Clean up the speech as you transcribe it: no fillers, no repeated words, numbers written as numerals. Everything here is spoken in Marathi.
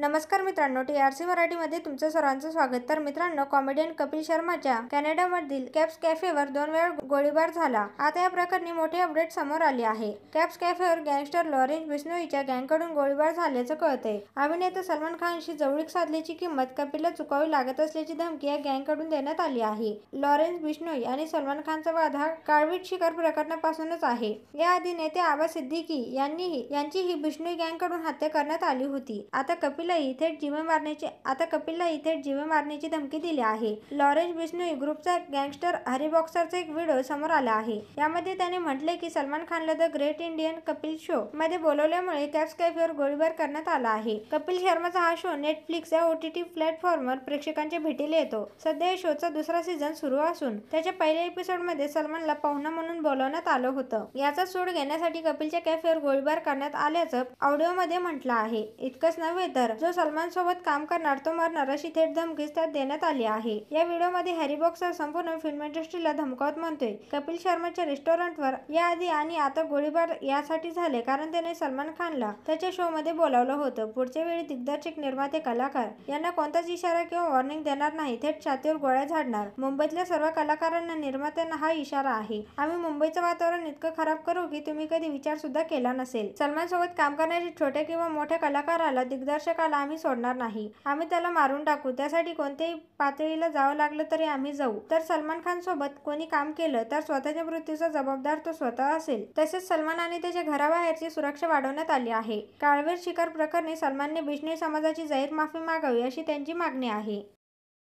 नमस्कार मित्रांनो, TRC मराठीमध्ये तुमचं सर्वांचं स्वागत. तर मित्रांनो, कॉमेडियन कपिल शर्माच्या कॅनडामधील कॅप्स कॅफेवर 2 वेळा गोळीबार झाला. आता या प्रकरणी मोठी अपडेट समोर आली आहे. कॅप्स कॅफेवर गँगस्टर लॉरेन्स बिश्नोईच्या गँगकडून गोळीबार झाल्याचं कळतंय. अभिनेता सलमान खानशी जवळीक साधल्याची किंमत कपिलला चुकावी लागत असल्याची धमकी या गँगकडून देण्यात आली आहे. लॉरेन्स बिश्नोई आणि सलमान खानचा वाद हा काळवीट शिकार प्रकरणापासूनच आहे. याआधी नेते आब्बास सिद्दीकी यांचीही बिश्नोई गँगकडून हत्या करण्यात आली होती. आता कपिललाही थेट जीवे मारण्याची धमकी दिली आहे. लॉरेन्स बिश्नोई ग्रुपचा गँगस्टर हरी बॉक्सरचा एक व्हिडिओ समोर आला आहे. यामध्ये त्याने म्हटले की सलमान खानला the great Indian Kapil show मध्ये बोलवल्यामुळे कॅप्स कॅफेवर गोळीबार करण्यात आला आहे. कपिल शर्माचा हा शो नेटफ्लिक्स या OTT प्लॅटफॉर्मवर प्रेक्षकांच्या भेटीला येतो. सध्या या शोचा दुसरा सीझन सुरू असून त्याच्या पहिल्या एपिसोडमध्ये सलमानला पाहुणा म्हणून बोलावण्यात आलं होतं. याचा सूड घेण्यासाठी कपिलच्या कॅफेवर गोळीबार करण्यात आल्याचं ऑडिओमध्ये म्हटलं आहे. इतकंच नव्हे तर जो सलमान सोबत काम करणार तो मरणार अशी थेट धमकीच त्यात देण्यात आली आहे. या व्हिडिओमध्ये हॅरी बॉक्सर संपूर्ण फिल्म इंडस्ट्रीला धमकावत म्हणतोय, कपिल शर्माच्या रेस्टॉरंटवर याआधी आणि आता गोळीबार यासाठी झाले कारण त्याने सलमान खानला त्याच्या शो मध्ये बोलावलं होतं. पुढच्या वेळी दिग्दर्शक, निर्माते, कलाकार यांना कोणताच इशारा किंवा वॉर्निंग देणार नाही, थेट छातीवर गोळ्या झाडणार. मुंबईतल्या सर्व कलाकारांना, निर्मात्यांना हा इशारा आहे. आम्ही मुंबईचं वातावरण इतकं खराब करू की तुम्ही कधी विचार सुद्धा केला नसेल. सलमान सोबत काम करणाऱ्या छोट्या किंवा मोठ्या कलाकाराला, दिग्दर्शकाला आम्ही सोडणार नाही. आम्ही त्याला मारून टाकू. त्यासाठी कोणत्याही पातळीला जावं लागलं तरी आम्ही जाऊ. तर सलमान खान सोबत कोणी काम केलं तर स्वतःच्या मृत्यूचा जबाबदार तो स्वतः असेल. तसेच सलमान आणि त्याच्या घराबाहेरची सुरक्षा वाढवण्यात आली आहे. काळवीट शिकार प्रकरणी सलमानने बिश्नोई समाजाची जाहीर माफी मागावी अशी त्यांची मागणी आहे.